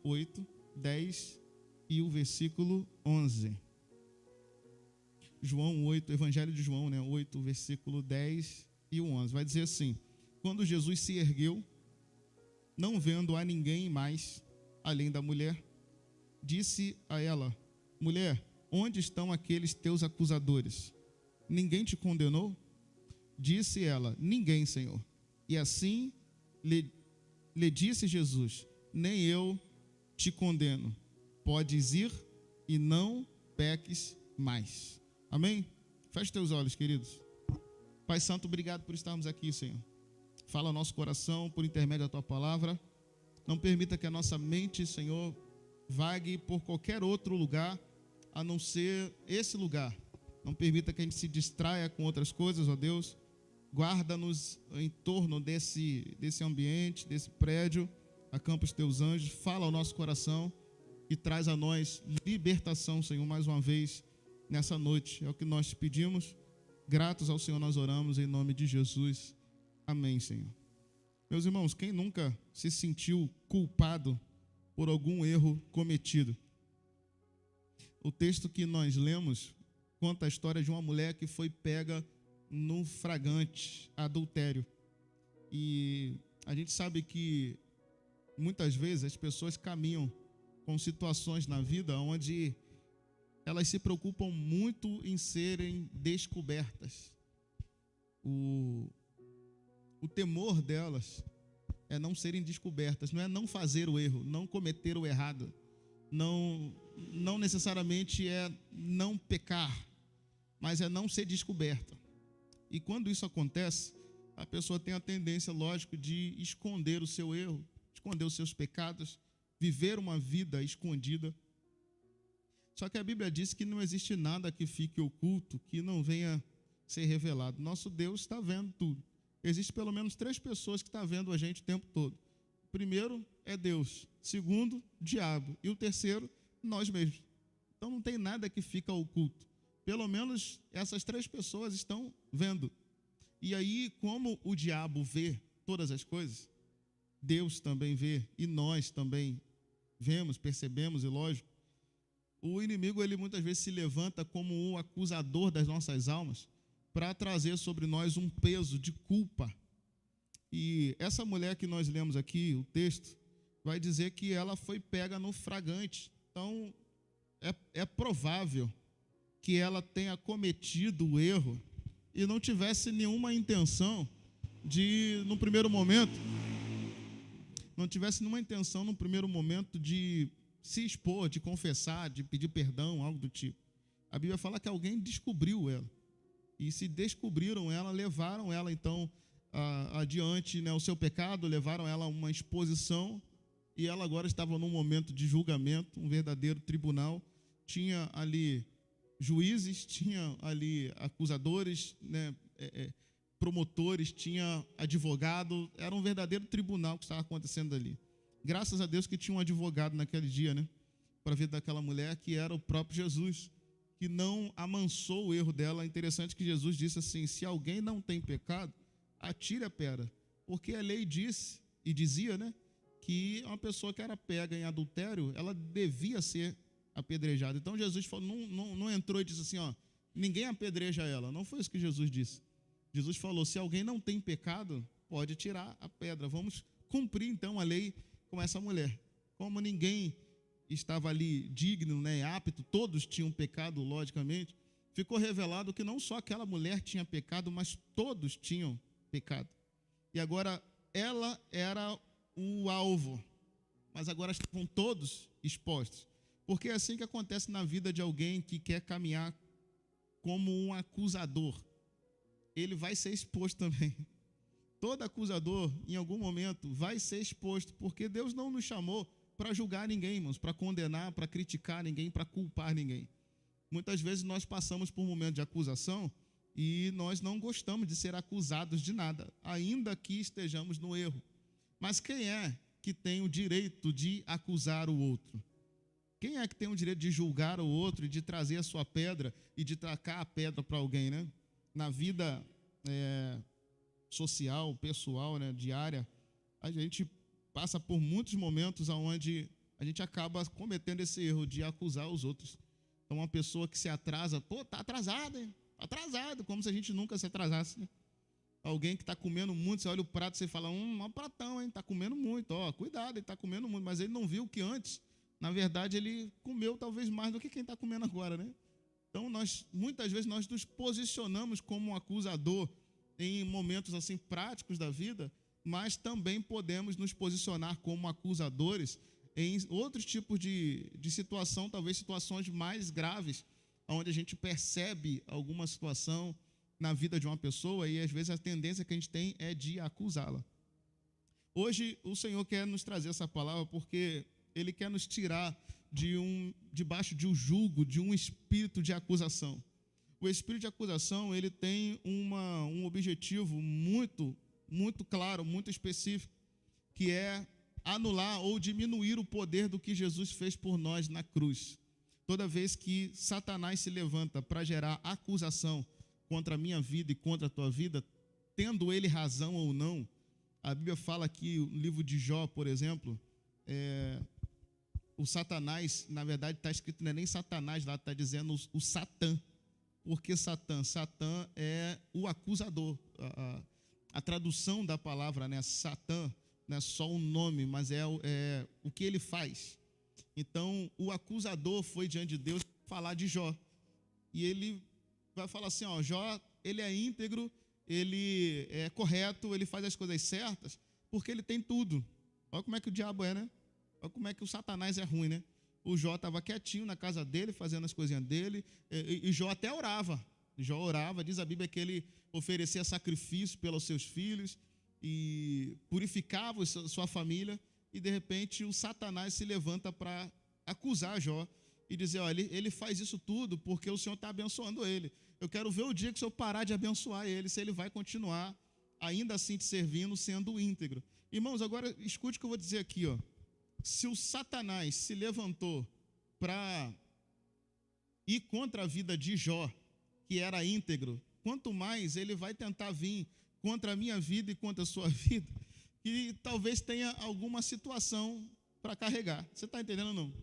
8, 10 e o versículo 11. João 8, Evangelho de João, 8, versículo 10 e o 11. Vai dizer assim: quando Jesus se ergueu, não vendo a ninguém mais, além da mulher, disse a ela: mulher, onde estão aqueles teus acusadores? Ninguém te condenou? Disse ela: ninguém, Senhor. E assim lhe disse Jesus: nem eu te condeno. Podes ir e não peques mais. Amém? Feche teus olhos, queridos. Pai Santo, obrigado por estarmos aqui, Senhor. Fala ao nosso coração por intermédio da Tua palavra. Não permita que a nossa mente, Senhor, vague por qualquer outro lugar, a não ser esse lugar. Não permita que a gente se distraia com outras coisas, ó Deus. Guarda-nos em torno desse ambiente, desse prédio. Acampa os Teus anjos. Fala ao nosso coração e traz a nós libertação, Senhor, mais uma vez nessa noite. É o que nós te pedimos. Gratos ao Senhor nós oramos em nome de Jesus. Amém, Senhor. Meus irmãos, quem nunca se sentiu culpado por algum erro cometido? O texto que nós lemos conta a história de uma mulher que foi pega no flagrante adultério. E a gente sabe que muitas vezes as pessoas caminham com situações na vida onde elas se preocupam muito em serem descobertas. O temor delas é não serem descobertas, não é não fazer o erro, não cometer o errado, não necessariamente é não pecar, mas é não ser descoberta. E quando isso acontece, a pessoa tem a tendência, lógico, de esconder o seu erro, esconder os seus pecados, viver uma vida escondida. Só que a Bíblia diz que não existe nada que fique oculto, que não venha ser revelado. Nosso Deus está vendo tudo. Existem pelo menos 3 pessoas que estão vendo a gente o tempo todo. O primeiro é Deus, segundo, o diabo, e o terceiro, nós mesmos. Então não tem nada que fica oculto. Pelo menos essas 3 pessoas estão vendo. E aí, como o diabo vê todas as coisas, Deus também vê, e nós também vemos, percebemos, e lógico, o inimigo, ele muitas vezes se levanta como o acusador das nossas almas para trazer sobre nós um peso de culpa. E essa mulher que nós lemos aqui, o texto, vai dizer que ela foi pega no flagrante. Então, é provável que ela tenha cometido o erro e não tivesse nenhuma intenção de, no primeiro momento, de se expor, de confessar, de pedir perdão, algo do tipo. A Bíblia fala que alguém descobriu ela. E se descobriram ela, levaram ela então adiante, o seu pecado, levaram ela a uma exposição, e ela agora estava num momento de julgamento, um verdadeiro tribunal. Tinha ali juízes, tinha ali acusadores, promotores, tinha advogado. Era um verdadeiro tribunal que estava acontecendo ali. Graças a Deus que tinha um advogado naquele dia, para a vida daquela mulher, que era o próprio Jesus, que não amansou o erro dela. É interessante que Jesus disse assim: se alguém não tem pecado, atire a pedra, porque a lei disse e dizia, que uma pessoa que era pega em adultério, ela devia ser apedrejada. Então Jesus falou, não entrou e disse assim, ninguém apedreja ela. Não foi isso que Jesus disse. Jesus falou: se alguém não tem pecado, pode tirar a pedra. Vamos cumprir então a lei com essa mulher. Como ninguém estava ali digno, apto, todos tinham pecado, logicamente, ficou revelado que não só aquela mulher tinha pecado, mas todos tinham pecado. E agora ela era o alvo, mas agora estavam todos expostos. Porque é assim que acontece na vida de alguém que quer caminhar como um acusador. Ele vai ser exposto também. Todo acusador, em algum momento, vai ser exposto, porque Deus não nos chamou para julgar ninguém, irmãos, para condenar, para criticar ninguém, para culpar ninguém. Muitas vezes nós passamos por um momento de acusação e nós não gostamos de ser acusados de nada, ainda que estejamos no erro. Mas quem é que tem o direito de acusar o outro? Quem é que tem o direito de julgar o outro e de trazer a sua pedra e de tacar a pedra para alguém, Na vida social, pessoal, diária, a gente passa por muitos momentos onde a gente acaba cometendo esse erro de acusar os outros. Então, uma pessoa que se atrasa, pô, tá atrasado, hein? Atrasado, como se a gente nunca se atrasasse, né? Alguém que está comendo muito, você olha o prato e você fala, um pratão, hein? Está comendo muito, ó, cuidado, ele está comendo muito, mas ele não viu que antes, na verdade, ele comeu talvez mais do que quem está comendo agora, né? Então, muitas vezes, nós nos posicionamos como um acusador em momentos assim práticos da vida, mas também podemos nos posicionar como acusadores em outros tipos de situação, talvez situações mais graves, onde a gente percebe alguma situação na vida de uma pessoa e às vezes a tendência que a gente tem é de acusá-la. Hoje o Senhor quer nos trazer essa palavra porque Ele quer nos tirar debaixo de um jugo, de um espírito de acusação. O espírito de acusação, ele tem um objetivo muito, muito claro, muito específico, que é anular ou diminuir o poder do que Jesus fez por nós na cruz. Toda vez que Satanás se levanta para gerar acusação contra a minha vida e contra a tua vida, tendo ele razão ou não, a Bíblia fala aqui, no livro de Jó, por exemplo, o Satanás, na verdade está escrito, não é nem Satanás lá, está dizendo o Satã. Por que Satã? Satã é o acusador. A tradução da palavra, né, Satã, não é só um nome, mas é o que ele faz. Então, o acusador foi diante de Deus falar de Jó. E ele vai falar assim, ó, Jó, ele é íntegro, ele é correto, ele faz as coisas certas, porque ele tem tudo. Olha como é que o diabo é, né? Olha como é que o Satanás é ruim, né? O Jó estava quietinho na casa dele, fazendo as coisinhas dele, e Jó até orava. Jó orava, diz a Bíblia que ele oferecia sacrifício pelos seus filhos e purificava sua família, e de repente o Satanás se levanta para acusar Jó e dizer, olha, ele faz isso tudo porque o Senhor está abençoando ele. Eu quero ver o dia que o Senhor parar de abençoar ele, se ele vai continuar ainda assim te servindo, sendo íntegro. Irmãos, agora escute o que eu vou dizer aqui, ó. Se o Satanás se levantou para ir contra a vida de Jó, que era íntegro, quanto mais ele vai tentar vir contra a minha vida e contra a sua vida, que talvez tenha alguma situação para carregar. Você está entendendo ou não?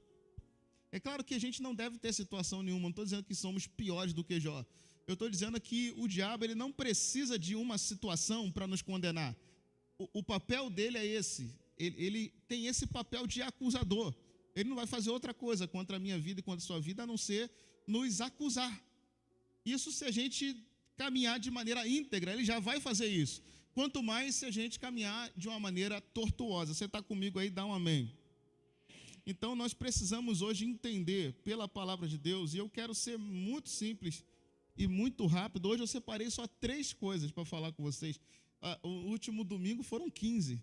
É claro que a gente não deve ter situação nenhuma, não estou dizendo que somos piores do que Jó. Eu estou dizendo que o diabo ele não precisa de uma situação para nos condenar. O papel dele é esse. Ele tem esse papel de acusador. Ele não vai fazer outra coisa contra a minha vida e contra a sua vida, a não ser nos acusar. Isso se a gente caminhar de maneira íntegra, ele já vai fazer isso. Quanto mais se a gente caminhar de uma maneira tortuosa. Você está comigo aí? Dá um amém. Então, nós precisamos hoje entender pela palavra de Deus, e eu quero ser muito simples e muito rápido. Hoje eu separei só 3 coisas para falar com vocês. O último domingo foram 15.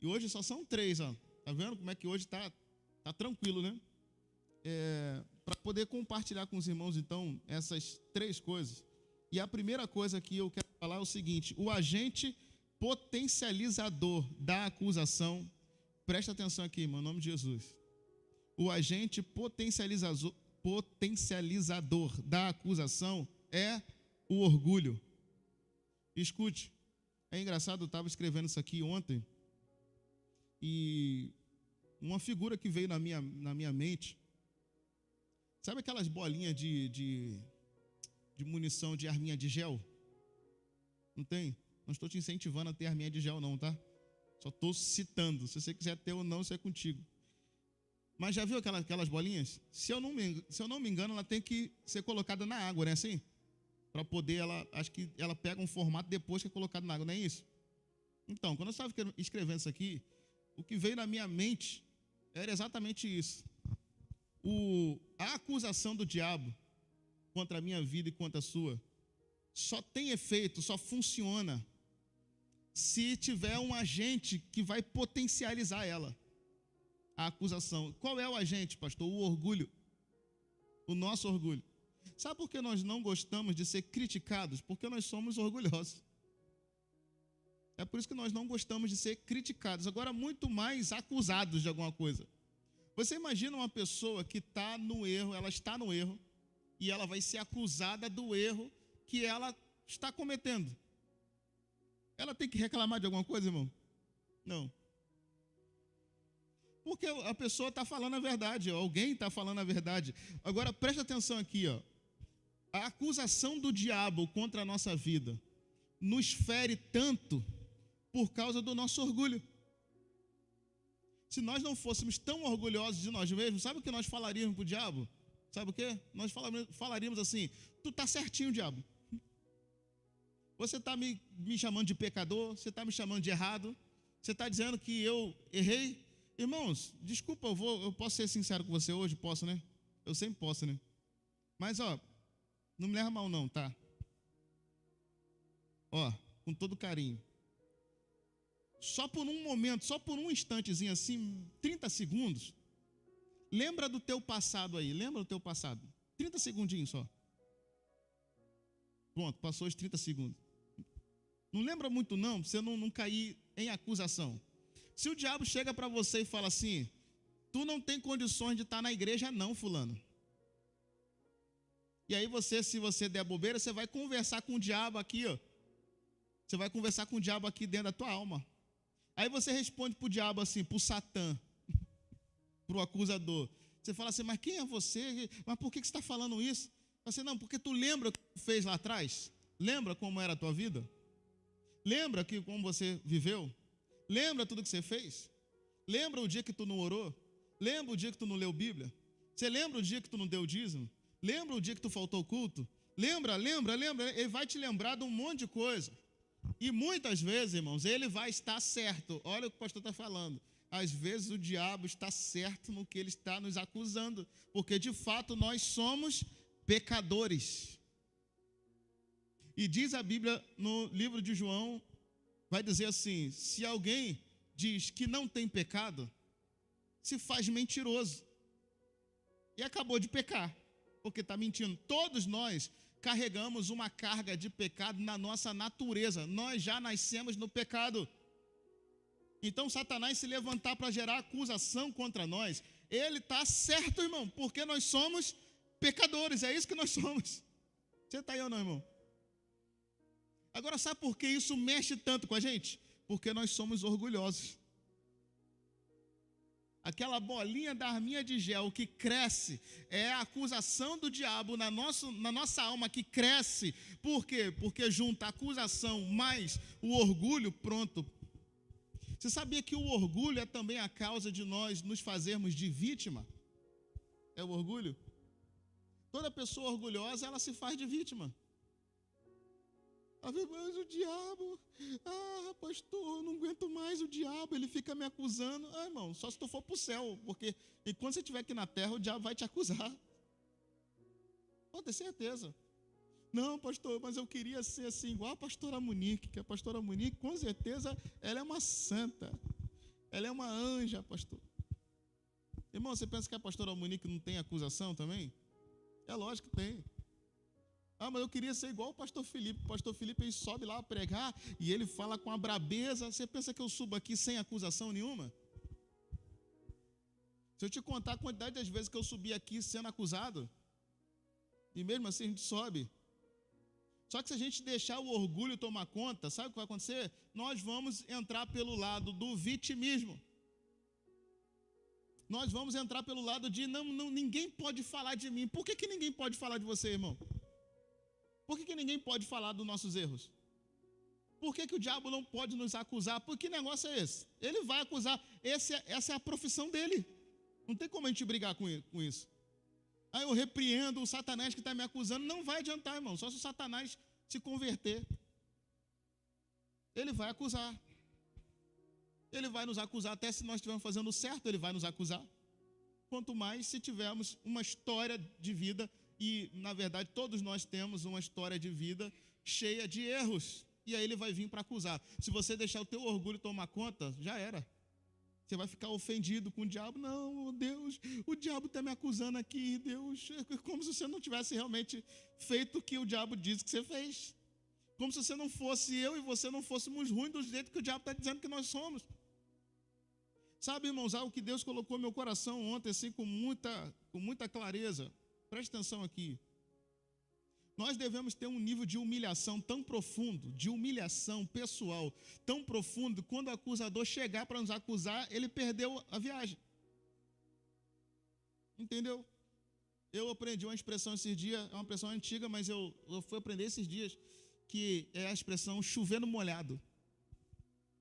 E hoje só são 3, ó. Tá vendo como é que hoje tá tranquilo, né? Para poder compartilhar com os irmãos, então, essas 3 coisas. E a primeira coisa que eu quero falar é o seguinte: o agente potencializador da acusação. Presta atenção aqui, irmão, em nome de Jesus. O agente potencializador da acusação é o orgulho. Escute, é engraçado, eu estava escrevendo isso aqui ontem, e uma figura que veio na minha mente, sabe aquelas bolinhas de munição de arminha de gel? Não tem? Não estou te incentivando a ter arminha de gel não, tá? Só estou citando. Se você quiser ter ou não, isso é contigo. Mas já viu aquelas bolinhas? Se eu não me engano, ela tem que ser colocada na água, não é assim? Para poder, acho que ela pega um formato depois que é colocado na água, não é isso? Então, quando eu estava escrevendo isso aqui, o que veio na minha mente era exatamente isso. A acusação do diabo contra a minha vida e contra a sua só tem efeito, só funciona se tiver um agente que vai potencializar ela, a acusação. Qual é o agente, pastor? O orgulho. O nosso orgulho. Sabe por que nós não gostamos de ser criticados? Porque nós somos orgulhosos. É por isso que nós não gostamos de ser criticados. Agora, muito mais acusados de alguma coisa. Você imagina uma pessoa que está no erro, ela está no erro, e ela vai ser acusada do erro que ela está cometendo. Ela tem que reclamar de alguma coisa, irmão? Não. Porque a pessoa está falando a verdade, alguém está falando a verdade. Agora, preste atenção aqui, ó. A acusação do diabo contra a nossa vida nos fere tanto por causa do nosso orgulho. Se nós não fôssemos tão orgulhosos de nós mesmos, sabe o que nós falaríamos para o diabo? Sabe o quê? Nós falaríamos assim: tu está certinho, diabo. Você está me chamando de pecador, você está me chamando de errado, você está dizendo que eu errei. Irmãos, desculpa, eu posso ser sincero com você hoje? Posso, né? Eu sempre posso, né? Mas, ó, não me leva mal não, tá? Ó, com todo carinho. Só por um momento, só por um instantezinho assim, 30 segundos, lembra do teu passado aí, lembra do teu passado. 30 segundinhos só. Pronto, passou os 30 segundos. Não lembra muito não, pra você não cair em acusação. Se o diabo chega para você e fala assim: tu não tem condições de estar na igreja não, fulano. E aí você, se você der bobeira, você vai conversar com o diabo aqui, ó. Você vai conversar com o diabo aqui dentro da tua alma. Aí você responde para o diabo assim, para o Satã, para o acusador. Você fala assim: mas quem é você? Mas por que você está falando isso? Você não, porque tu lembra o que tu fez lá atrás? Lembra como era a tua vida? Lembra como você viveu? Lembra tudo que você fez? Lembra o dia que tu não orou? Lembra o dia que tu não leu Bíblia? Você lembra o dia que tu não deu dízimo? Lembra o dia que tu faltou ao culto? Lembra? Ele vai te lembrar de um monte de coisa. E muitas vezes, irmãos, ele vai estar certo. Olha o que o pastor está falando. Às vezes o diabo está certo no que ele está nos acusando, porque de fato nós somos pecadores. E diz a Bíblia no livro de João, vai dizer assim: se alguém diz que não tem pecado, se faz mentiroso. E acabou de pecar, porque está mentindo. Todos nós carregamos uma carga de pecado na nossa natureza. Nós já nascemos no pecado. Então Satanás se levantar para gerar acusação contra nós, ele está certo, irmão, porque nós somos pecadores. É isso que nós somos. Você está aí ou não, irmão? Agora, sabe por que isso mexe tanto com a gente? Porque nós somos orgulhosos. Aquela bolinha da arminha de gel que cresce, é a acusação do diabo na nossa alma que cresce. Por quê? Porque junta a acusação mais o orgulho, pronto. Você sabia que o orgulho é também a causa de nós nos fazermos de vítima? É o orgulho? Toda pessoa orgulhosa, ela se faz de vítima. Mas o diabo, pastor, eu não aguento mais o diabo, ele fica me acusando. Irmão, só se tu for para o céu, porque enquanto você estiver aqui na terra, o diabo vai te acusar. Pode ter certeza. Não, pastor, mas eu queria ser assim, igual a pastora Monique, que a pastora Monique, com certeza, ela é uma santa, ela é uma anja, pastor. Irmão, você pensa que a pastora Monique não tem acusação também? É lógico que tem. Mas eu queria ser igual o pastor Felipe. O pastor Felipe, ele sobe lá a pregar e ele fala com a brabeza. Você pensa que eu subo aqui sem acusação nenhuma? Se eu te contar a quantidade das vezes que eu subi aqui sendo acusado, e mesmo assim a gente sobe. Só que se a gente deixar o orgulho tomar conta, sabe o que vai acontecer? Nós vamos entrar pelo lado do vitimismo. Nós vamos entrar pelo lado de ninguém pode falar de mim. Por que ninguém pode falar de você, irmão? Por que ninguém pode falar dos nossos erros? Por que o diabo não pode nos acusar? Por que negócio é esse? Ele vai acusar. Essa é a profissão dele. Não tem como a gente brigar com isso. Aí eu repreendo o Satanás que está me acusando. Não vai adiantar, irmão. Só se o Satanás se converter. Ele vai acusar. Ele vai nos acusar. Até se nós estivermos fazendo certo, ele vai nos acusar. Quanto mais se tivermos uma história de vida. E, na verdade, todos nós temos uma história de vida cheia de erros. E aí ele vai vir para acusar. Se você deixar o teu orgulho tomar conta, já era. Você vai ficar ofendido com o diabo. Não, Deus, o diabo está me acusando aqui, Deus. É como se você não tivesse realmente feito o que o diabo diz que você fez. Como se você não fosse, eu e você não fôssemos ruins do jeito que o diabo está dizendo que nós somos. Sabe, irmãos, algo que Deus colocou no meu coração ontem, assim, com muita clareza. Presta atenção aqui. Nós devemos ter um nível de humilhação tão profundo, de humilhação pessoal tão profundo, quando o acusador chegar para nos acusar, ele perdeu a viagem. Entendeu? Eu aprendi uma expressão esses dias, é uma expressão antiga, mas eu fui aprender esses dias, que é a expressão chover no molhado.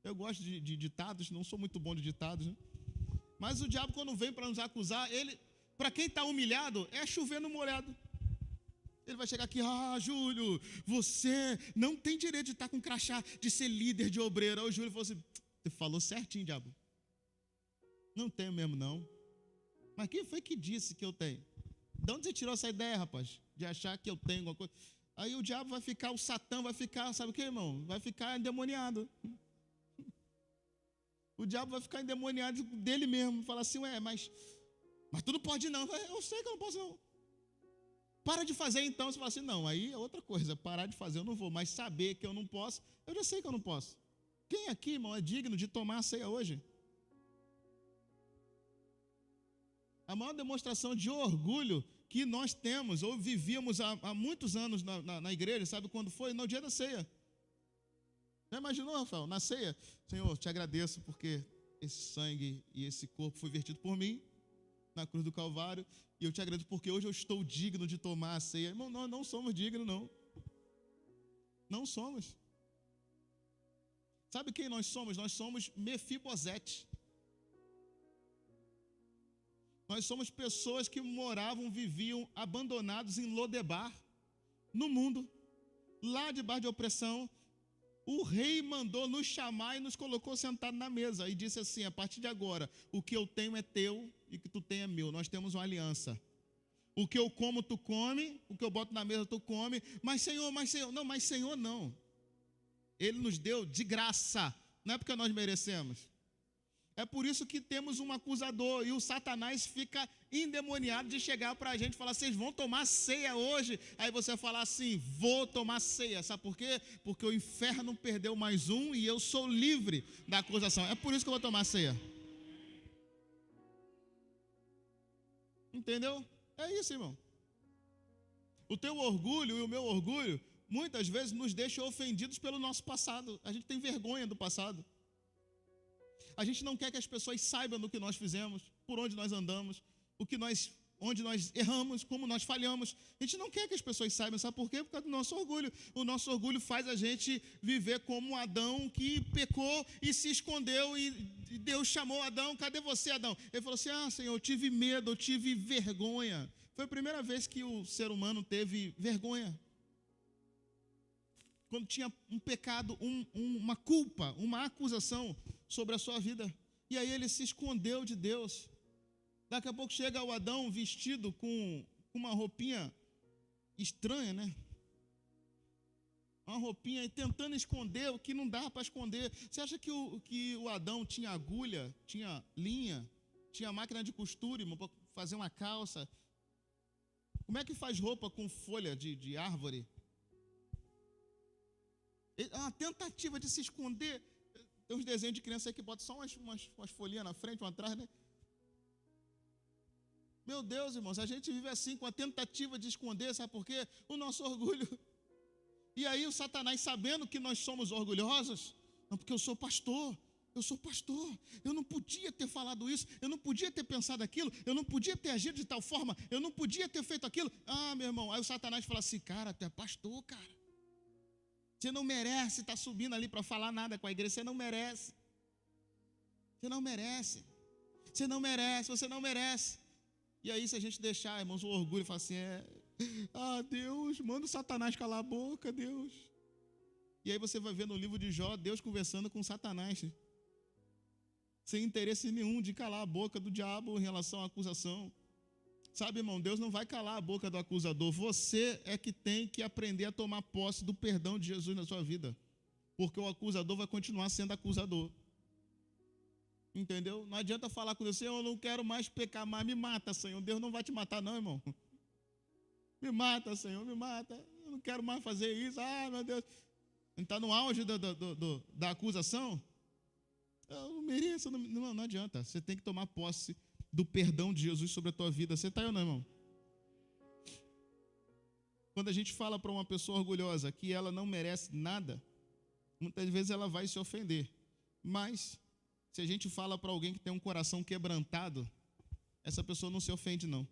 Eu gosto de ditados, não sou muito bom de ditados, né? Mas o diabo, quando vem para nos acusar, ele, para quem está humilhado, é chover no molhado. Ele vai chegar aqui, Júlio, você não tem direito de estar com crachá, de ser líder de obreiro. Aí o Júlio falou assim, você falou certinho, diabo. Não tenho mesmo, não. Mas quem foi que disse que eu tenho? De onde você tirou essa ideia, rapaz? De achar que eu tenho alguma coisa? Aí o diabo vai ficar, o Satã vai ficar, sabe o que, irmão? Vai ficar endemoniado. O diabo vai ficar endemoniado dele mesmo. Fala assim, mas tu não pode não. Eu sei que eu não posso não. Para de fazer então. Você fala assim, não, aí é outra coisa. Parar de fazer eu não vou, mas saber que eu não posso, eu já sei que eu não posso. Quem aqui, irmão, é digno de tomar a ceia hoje? A maior demonstração de orgulho que nós temos, ou vivíamos há muitos anos na igreja, sabe quando foi? No dia da ceia. Já imaginou, Rafael? Na ceia, Senhor, te agradeço porque esse sangue e esse corpo foi vertido por mim na cruz do Calvário, e eu te agradeço porque hoje eu estou digno de tomar a ceia. Irmão, nós não somos dignos, não. Não somos. Sabe quem nós somos? Nós somos Mefibosete. Nós somos pessoas que moravam, viviam abandonados em Lodebar, no mundo, lá debaixo de opressão. O rei mandou nos chamar e nos colocou sentados na mesa e disse assim, a partir de agora, o que eu tenho é teu e o que tu tem é meu. Nós temos uma aliança. O que eu como, tu come, o que eu boto na mesa, tu come. Mas Senhor, não. Ele nos deu de graça, não é porque nós merecemos. É por isso que temos um acusador, e o Satanás fica endemoniado de chegar para a gente e falar, vocês vão tomar ceia hoje? Aí você fala assim, vou tomar ceia, sabe por quê? Porque o inferno perdeu mais um e eu sou livre da acusação, é por isso que eu vou tomar ceia. Entendeu? É isso, irmão. O teu orgulho e o meu orgulho, muitas vezes nos deixam ofendidos pelo nosso passado, a gente tem vergonha do passado. A gente não quer que as pessoas saibam do que nós fizemos, por onde nós andamos, onde nós erramos, como nós falhamos. A gente não quer que as pessoas saibam, sabe por quê? Por causa do nosso orgulho. O nosso orgulho faz a gente viver como Adão, que pecou e se escondeu, e Deus chamou Adão, cadê você, Adão? Ele falou assim, Senhor, eu tive medo, eu tive vergonha. Foi a primeira vez que o ser humano teve vergonha. Quando tinha um pecado, uma culpa, uma acusação sobre a sua vida. E aí ele se escondeu de Deus. Daqui a pouco chega o Adão vestido com uma roupinha estranha, né? Uma roupinha, e tentando esconder o que não dava para esconder. Você acha que o Adão tinha agulha, tinha linha, tinha máquina de costura, para fazer uma calça? Como é que faz roupa com folha de árvore? É uma tentativa de se esconder. Tem uns desenhos de criança aí que botam só umas folhinhas na frente, uma atrás, né? Meu Deus, irmãos, a gente vive assim, com a tentativa de esconder, sabe por quê? O nosso orgulho. E aí o Satanás, sabendo que nós somos orgulhosos, não, porque eu sou pastor, eu não podia ter falado isso, eu não podia ter pensado aquilo, eu não podia ter agido de tal forma, eu não podia ter feito aquilo. Meu irmão, aí o Satanás fala assim, cara, tu é pastor, cara. Você não merece estar subindo ali para falar nada com a igreja. Você não merece. Você não merece. Você não merece. Você não merece. E aí, se a gente deixar, irmãos, o orgulho, fala assim, Deus, manda o Satanás calar a boca, Deus. E aí você vai ver no livro de Jó, Deus conversando com Satanás, sem interesse nenhum de calar a boca do diabo em relação à acusação. Sabe, irmão, Deus não vai calar a boca do acusador. Você é que tem que aprender a tomar posse do perdão de Jesus na sua vida. Porque o acusador vai continuar sendo acusador. Entendeu? Não adianta falar com Deus, Senhor, eu não quero mais pecar mais, me mata, Senhor. Deus não vai te matar não, irmão. Me mata, Senhor, me mata. Eu não quero mais fazer isso. Meu Deus. Está no auge da acusação? Eu não mereço. Não adianta. Você tem que tomar posse do perdão de Jesus sobre a tua vida. Você está aí ou não, irmão? Quando a gente fala para uma pessoa orgulhosa que ela não merece nada, muitas vezes ela vai se ofender. Mas, se a gente fala para alguém que tem um coração quebrantado, essa pessoa não se ofende, não.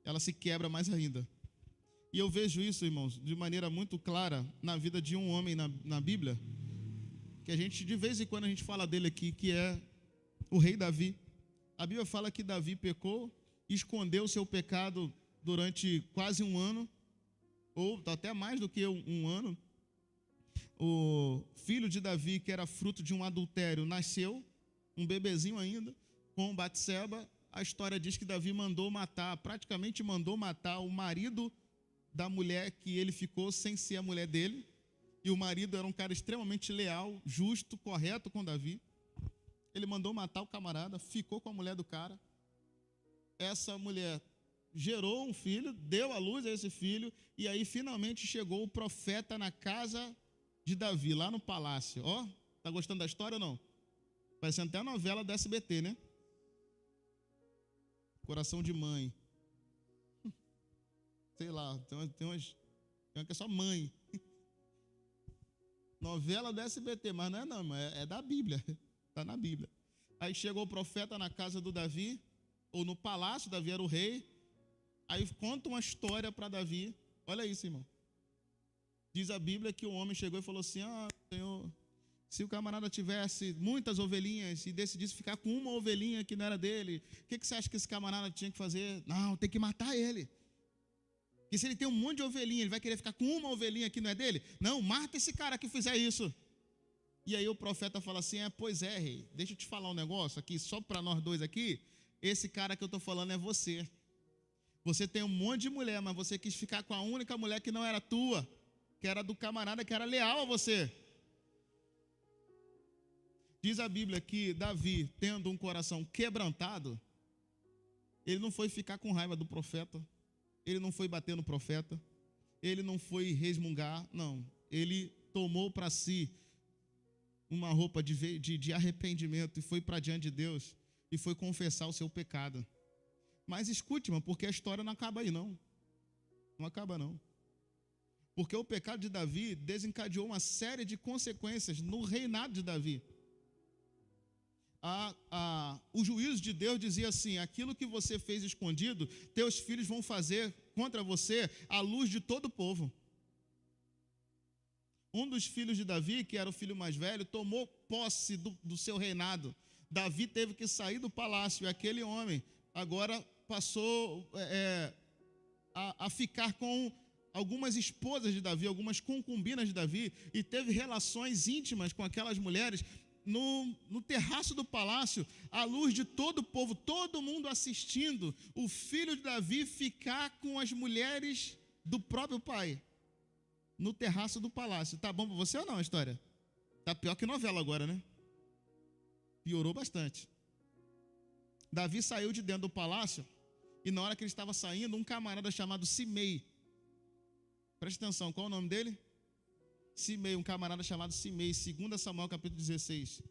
ela se quebra mais ainda. E eu vejo isso, irmãos, de maneira muito clara na vida de um homem na Bíblia, que a gente, de vez em quando, a gente fala dele aqui, que é o rei Davi. A Bíblia fala que Davi pecou, escondeu o seu pecado durante quase um ano, ou até mais do que um ano. O filho de Davi, que era fruto de um adultério, nasceu, um bebezinho ainda, com Batseba. A história diz que Davi praticamente mandou matar o marido da mulher que ele ficou sem ser a mulher dele. E o marido era um cara extremamente leal, justo, correto com Davi. Ele mandou matar o camarada, ficou com a mulher do cara. Essa mulher gerou um filho, deu à luz a esse filho, e aí finalmente chegou o profeta na casa de Davi, lá no palácio. Ó, tá gostando da história ou não? Parecendo até a novela da SBT, né? Coração de mãe. Sei lá, tem uma que é só mãe. Novela do SBT, mas não é não, é da Bíblia. Está na Bíblia. Aí chegou o profeta na casa do Davi, ou no palácio, Davi era o rei. Aí conta uma história para Davi. Olha isso, irmão. Diz a Bíblia que o homem chegou e falou assim: Senhor, se o camarada tivesse muitas ovelhinhas e decidisse ficar com uma ovelhinha que não era dele, o que você acha que esse camarada tinha que fazer? Não, tem que matar ele. Porque se ele tem um monte de ovelhinha, ele vai querer ficar com uma ovelhinha que não é dele? Não, mata esse cara que fizer isso. E aí o profeta fala assim: pois é, rei, deixa eu te falar um negócio aqui, só para nós dois aqui. Esse cara que eu estou falando é você. Você tem um monte de mulher, mas você quis ficar com a única mulher que não era tua, que era do camarada que era leal a você. Diz a Bíblia que Davi, tendo um coração quebrantado, ele não foi ficar com raiva do profeta, ele não foi bater no profeta, ele não foi resmungar, não. Ele tomou para si uma roupa de arrependimento e foi para diante de Deus e foi confessar o seu pecado. Mas escute, irmão, porque a história não acaba aí, não. Não acaba, não. Porque o pecado de Davi desencadeou uma série de consequências no reinado de Davi. O juízo de Deus dizia assim: aquilo que você fez escondido, teus filhos vão fazer contra você à luz de todo o povo. Um dos filhos de Davi, que era o filho mais velho, tomou posse do seu reinado. Davi teve que sair do palácio, e aquele homem agora passou a ficar com algumas esposas de Davi, algumas concubinas de Davi, e teve relações íntimas com aquelas mulheres no terraço do palácio, à luz de todo o povo, todo mundo assistindo o filho de Davi ficar com as mulheres do próprio pai, no terraço do palácio. Tá bom para você ou não a história? Tá pior que novela agora, né? Piorou bastante. Davi saiu de dentro do palácio, e na hora que ele estava saindo, um camarada chamado Simei, presta atenção, qual é o nome dele? Simei, um camarada chamado Simei, 2 Samuel capítulo 16,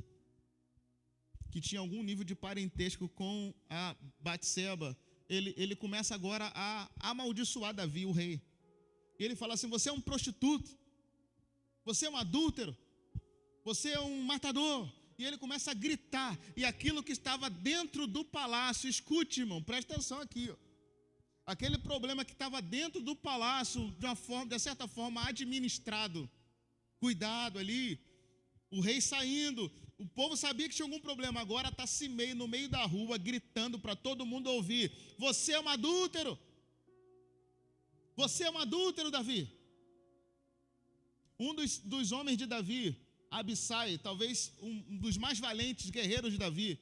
que tinha algum nível de parentesco com a Batseba. Ele começa agora a amaldiçoar Davi, o rei. E ele fala assim: você é um prostituto, você é um adúltero, você é um matador. E ele começa a gritar, e aquilo que estava dentro do palácio, escute, irmão, presta atenção aqui, ó. Aquele problema que estava dentro do palácio, de certa forma administrado, cuidado ali, o rei saindo, o povo sabia que tinha algum problema, agora está Simei no meio da rua, gritando para todo mundo ouvir: você é um adúltero, você é um adúltero, Davi. Um dos homens de Davi, Abissai, talvez um dos mais valentes guerreiros de Davi,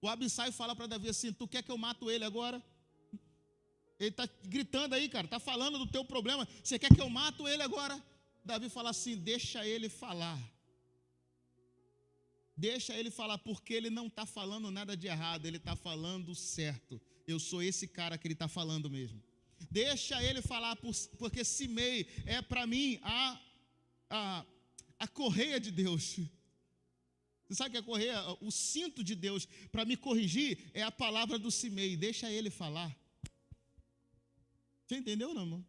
o Abissai fala para Davi assim: tu quer que eu mato ele agora? Ele está gritando aí, cara, está falando do teu problema, você quer que eu mato ele agora? Davi fala assim: deixa ele falar. Deixa ele falar, porque ele não está falando nada de errado, ele está falando certo. Eu sou esse cara que ele está falando mesmo. Deixa ele falar, porque Simei é para mim a correia de Deus. Você sabe que a correia, o cinto de Deus para me corrigir é a palavra do Simei. Deixa ele falar. Você entendeu, não, irmão?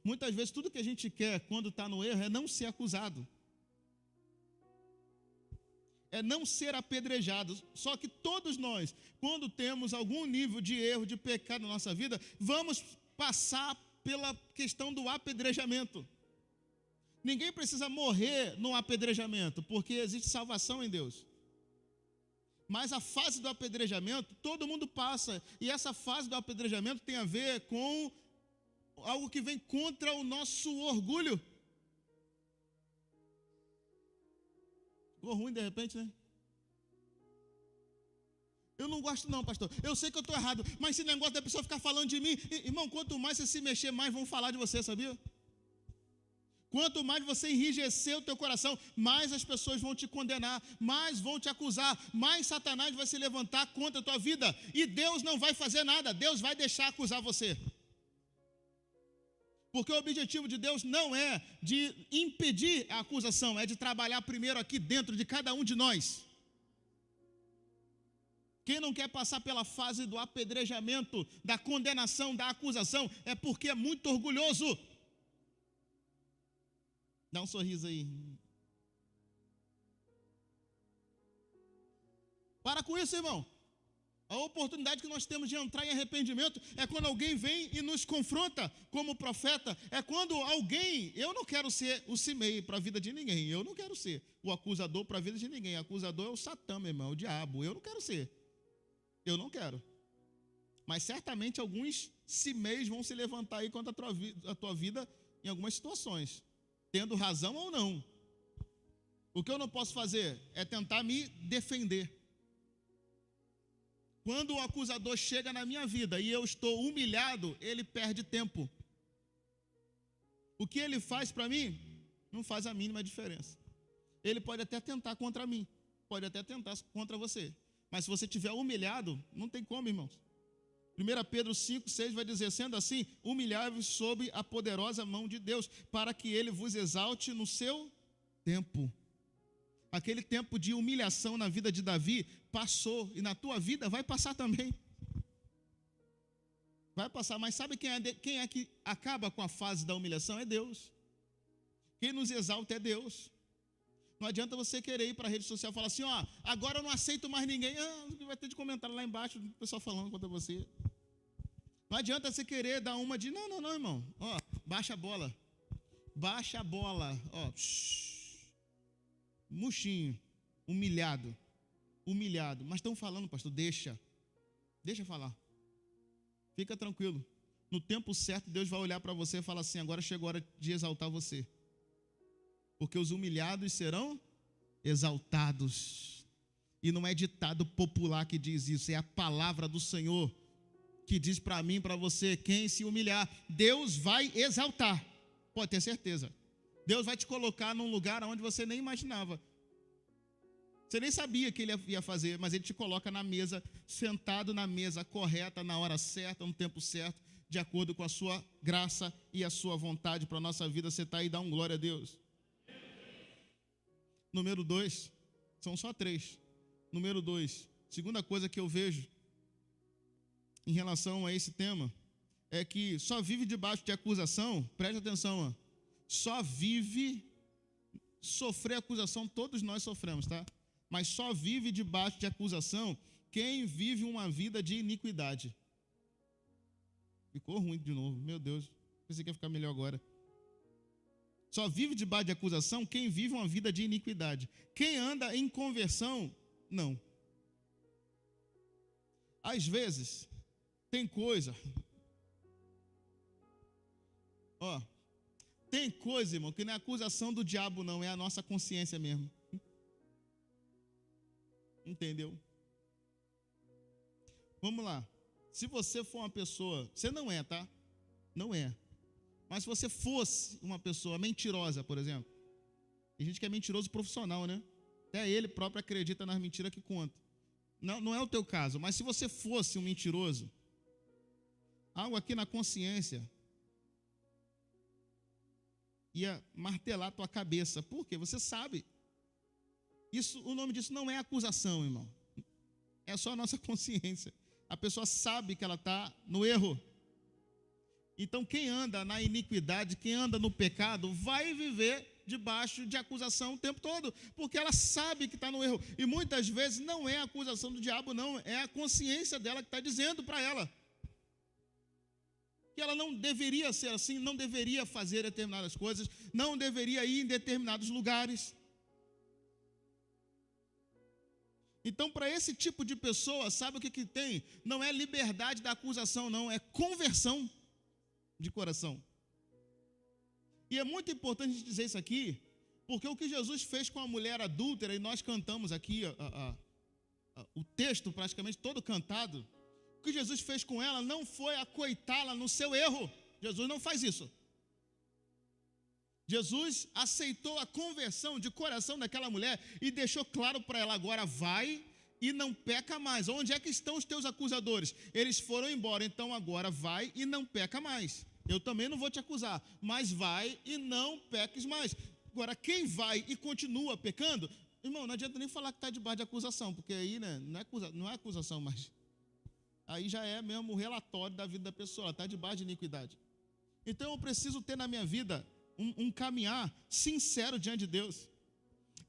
Muitas vezes tudo que a gente quer quando está no erro é não ser acusado. é não ser apedrejado. Só que todos nós, quando temos algum nível de erro, de pecado na nossa vida, vamos passar pela questão do apedrejamento. Ninguém precisa morrer no apedrejamento, porque existe salvação em Deus. Mas a fase do apedrejamento, todo mundo passa. E essa fase do apedrejamento tem a ver com algo que vem contra o nosso orgulho. Ficou ruim de repente, né? Eu não gosto não, pastor. Eu sei que eu estou errado, mas esse negócio da pessoa ficar falando de mim, irmão, quanto mais você se mexer, mais vão falar de você, sabia? Quanto mais você enrijecer o teu coração, mais as pessoas vão te condenar, mais vão te acusar, mais Satanás vai se levantar contra a tua vida. E Deus não vai fazer nada, Deus vai deixar acusar você. Porque o objetivo de Deus não é de impedir a acusação, é de trabalhar primeiro aqui dentro de cada um de nós. Quem não quer passar pela fase do apedrejamento, da condenação, da acusação, é porque é muito orgulhoso. Dá um sorriso aí. Para com isso, irmão. A oportunidade que nós temos de entrar em arrependimento é quando alguém vem e nos confronta como profeta. É quando alguém, eu não quero ser o cimei para a vida de ninguém. Eu não quero ser o acusador para a vida de ninguém. O acusador é o Satã, meu irmão, o diabo. Eu não quero ser. Eu não quero. Mas certamente alguns cimeis vão se levantar aí contra a tua vida em algumas situações, tendo razão ou não. O que eu não posso fazer é tentar me defender. Quando o acusador chega na minha vida e eu estou humilhado, ele perde tempo. O que ele faz para mim não faz a mínima diferença. Ele pode até tentar contra mim, pode até tentar contra você. Mas se você estiver humilhado, não tem como, irmãos. 1 Pedro 5,6 vai dizer, sendo assim, humilhai-vos sob a poderosa mão de Deus, para que Ele vos exalte no seu tempo. Aquele tempo de humilhação na vida de Davi passou, e na tua vida vai passar também. Vai passar, mas sabe quem é que acaba com a fase da humilhação? É Deus. Quem nos exalta é Deus. Não adianta você querer ir para a rede social e falar assim, ó, agora eu não aceito mais ninguém. Vai ter de comentário lá embaixo, o pessoal falando contra você. Não adianta você querer dar uma de, não, irmão. Ó, baixa a bola. Baixa a bola. Ó, murchinho, humilhado. Mas estão falando, pastor, deixa falar. Fica tranquilo. No tempo certo, Deus vai olhar para você e falar assim, agora chegou a hora de exaltar você. Porque os humilhados serão exaltados. E não é ditado popular que diz isso, é a palavra do Senhor que diz para mim, para você, quem se humilhar, Deus vai exaltar. Pode ter certeza. Deus vai te colocar num lugar onde você nem imaginava. Você nem sabia que Ele ia fazer, mas Ele te coloca na mesa, sentado na mesa correta, na hora certa, no tempo certo, de acordo com a sua graça e a sua vontade para a nossa vida. Você está aí, dá um glória a Deus. Número 2, são só 3. Número 2, segunda coisa que eu vejo em relação a esse tema, é que só vive debaixo de acusação, preste atenção, ó, só vive, sofrer acusação, todos nós sofremos, tá? Mas só vive debaixo de acusação quem vive uma vida de iniquidade. Ficou ruim de novo, meu Deus, pensei que ia ficar melhor agora. Só vive debaixo de acusação quem vive uma vida de iniquidade. Quem anda em conversão, não. Às vezes, tem coisa, tem coisa, irmão, que não é acusação do diabo, não, é a nossa consciência mesmo. Entendeu? Vamos lá. Se você for uma pessoa, você não é, tá? Não é. Mas se você fosse uma pessoa mentirosa, por exemplo, tem gente que é mentiroso profissional, né? Até ele próprio acredita nas mentiras que conta. Não é o teu caso, mas se você fosse um mentiroso, algo aqui na consciência ia martelar a tua cabeça. Por quê? Você sabe. O nome disso não é acusação, irmão. É só a nossa consciência. A pessoa sabe que ela está no erro. Então, quem anda na iniquidade, quem anda no pecado, vai viver debaixo de acusação o tempo todo, porque ela sabe que está no erro. E muitas vezes não é a acusação do diabo, não, é a consciência dela que está dizendo para ela que ela não deveria ser assim, não deveria fazer determinadas coisas, não deveria ir em determinados lugares. Então, para esse tipo de pessoa, sabe o que tem? Não é liberdade da acusação, não, é conversão de coração. E é muito importante a gente dizer isso aqui, porque o que Jesus fez com a mulher adúltera, e nós cantamos aqui o texto praticamente todo cantado, o que Jesus fez com ela não foi acoitá-la no seu erro. Jesus não faz isso. Jesus aceitou a conversão de coração daquela mulher e deixou claro para ela: agora vai e não peca mais. Onde é que estão os teus acusadores? Eles foram embora, então agora vai e não peca mais. Eu também não vou te acusar, mas vai e não peques mais. Agora, quem vai e continua pecando, irmão, não adianta nem falar que está debaixo de acusação, porque aí, né, não é acusação mais. Aí já é mesmo o relatório da vida da pessoa, ela está debaixo de iniquidade. Então eu preciso ter na minha vida um caminhar sincero diante de Deus.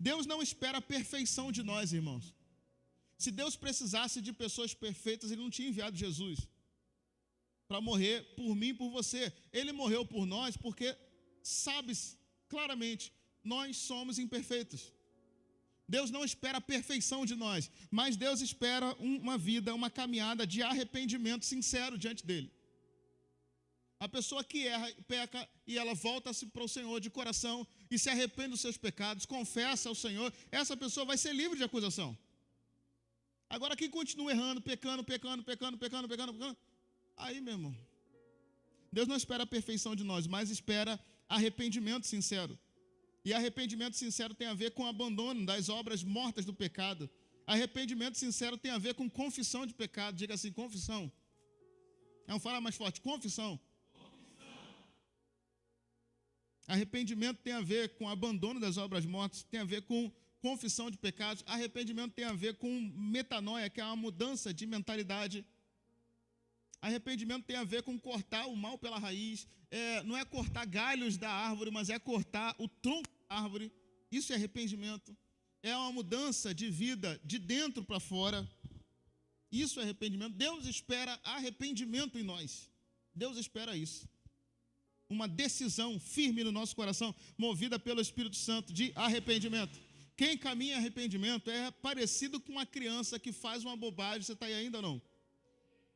Deus não espera a perfeição de nós, irmãos. Se Deus precisasse de pessoas perfeitas, Ele não tinha enviado Jesus para morrer por mim e por você. Ele morreu por nós porque sabe claramente, nós somos imperfeitos. Deus não espera a perfeição de nós, mas Deus espera uma vida, uma caminhada de arrependimento sincero diante dEle. A pessoa que erra, peca, e ela volta-se para o Senhor de coração e se arrepende dos seus pecados, confessa ao Senhor, essa pessoa vai ser livre de acusação. Agora, quem continua errando, pecando, aí, meu irmão, Deus não espera a perfeição de nós, mas espera arrependimento sincero. E arrependimento sincero tem a ver com abandono das obras mortas do pecado. Arrependimento sincero tem a ver com confissão de pecado. Diga assim, confissão. Não, fala mais forte, confissão. Arrependimento tem a ver com abandono das obras mortas, tem a ver com confissão de pecados. Arrependimento tem a ver com metanoia, que é uma mudança de mentalidade. Arrependimento tem a ver com cortar o mal pela raiz. Não é cortar galhos da árvore, mas é cortar o tronco da árvore. Isso é arrependimento. É uma mudança de vida de dentro para fora. Isso é arrependimento. Deus espera arrependimento em nós. Deus espera isso. Uma decisão firme no nosso coração, movida pelo Espírito Santo, de arrependimento. Quem caminha em arrependimento é parecido com uma criança que faz uma bobagem. Você está aí ainda ou não?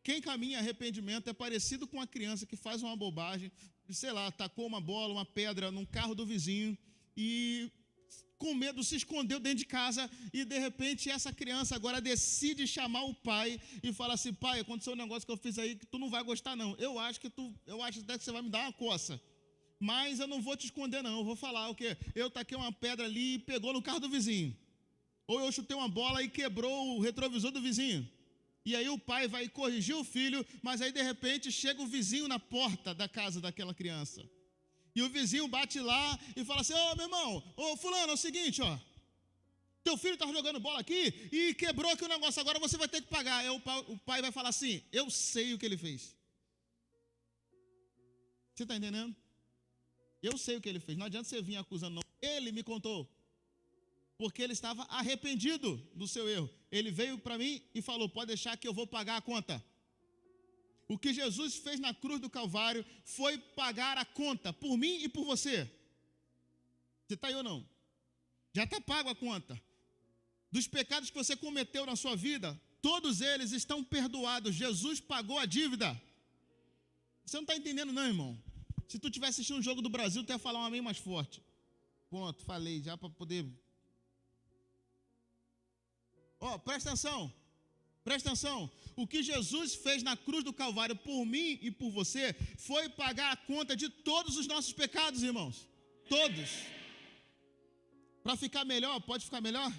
Quem caminha em arrependimento é parecido com uma criança que faz uma bobagem, sei lá, tacou uma bola, uma pedra num carro do vizinho e com medo se escondeu dentro de casa e de repente essa criança agora decide chamar o pai e fala assim: pai, aconteceu um negócio que eu fiz aí que tu não vai gostar não, eu acho até que você vai me dar uma coça, mas eu não vou te esconder não, eu vou falar o quê? Eu taquei uma pedra ali e pegou no carro do vizinho, ou eu chutei uma bola e quebrou o retrovisor do vizinho. E aí o pai vai corrigir o filho, mas aí de repente chega o vizinho na porta da casa daquela criança. E o vizinho bate lá e fala assim: ô meu irmão, ô fulano, é o seguinte, ó. Teu filho estava jogando bola aqui e quebrou aqui o negócio, agora você vai ter que pagar. Aí o pai vai falar assim: eu sei o que ele fez. Você está entendendo? Eu sei o que ele fez, não adianta você vir acusando não. Ele me contou. Porque ele estava arrependido do seu erro. Ele veio para mim e falou: pode deixar que eu vou pagar a conta. O que Jesus fez na cruz do Calvário foi pagar a conta por mim e por você. Você está aí ou não? Já está pago a conta. Dos pecados que você cometeu na sua vida, todos eles estão perdoados. Jesus pagou a dívida. Você não está entendendo não, irmão? Se tu estiver assistindo um jogo do Brasil, tu ia falar um amém mais forte. Pronto, falei já para poder... presta atenção, o que Jesus fez na cruz do Calvário por mim e por você, foi pagar a conta de todos os nossos pecados, irmãos, todos. Para ficar melhor, pode ficar melhor?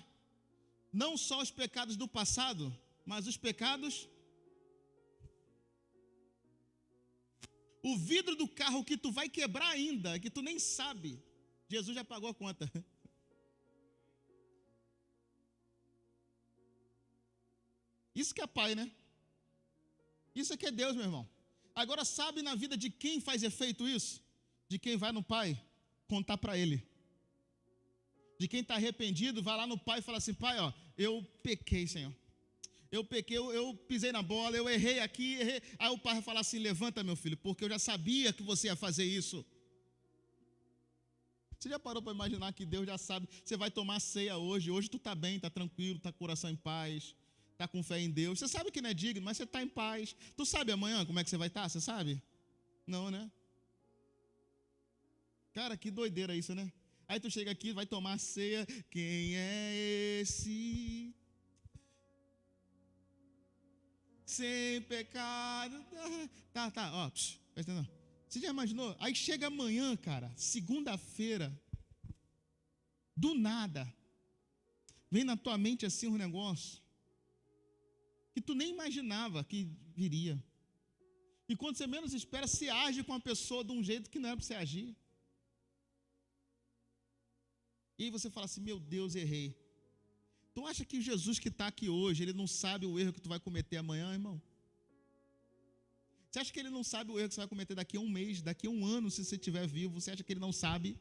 Não só os pecados do passado, mas os pecados... O vidro do carro que tu vai quebrar ainda, que tu nem sabe, Jesus já pagou a conta. Isso que é pai, né? Isso é que é Deus, meu irmão. Agora, sabe na vida de quem faz efeito isso? De quem vai no pai contar para ele. De quem está arrependido, vai lá no pai e fala assim: pai, ó, eu pequei, Senhor. Eu pequei, eu pisei na bola, eu errei aqui, errei. Aí o pai vai falar assim: levanta, meu filho, porque eu já sabia que você ia fazer isso. Você já parou para imaginar que Deus já sabe? Você vai tomar ceia hoje tu está bem, está tranquilo, está com o coração em paz, está com fé em Deus. Você sabe que não é digno, mas você está em paz. Tu sabe amanhã como é que você vai estar? Você sabe? Não, né? Cara, que doideira isso, né? Aí tu chega aqui, vai tomar ceia. Quem é esse? Sem pecado. Tá, ó. Presta atenção. Você já imaginou? Aí chega amanhã, cara, segunda-feira, do nada, vem na tua mente assim um negócio que tu nem imaginava que viria. E quando você menos espera, se age com a pessoa de um jeito que não era para você agir. E aí você fala assim: meu Deus, errei. Tu acha que Jesus que está aqui hoje, ele não sabe o erro que tu vai cometer amanhã, irmão? Você acha que ele não sabe o erro que você vai cometer daqui a um mês, daqui a um ano, se você estiver vivo? Você acha que ele não sabe?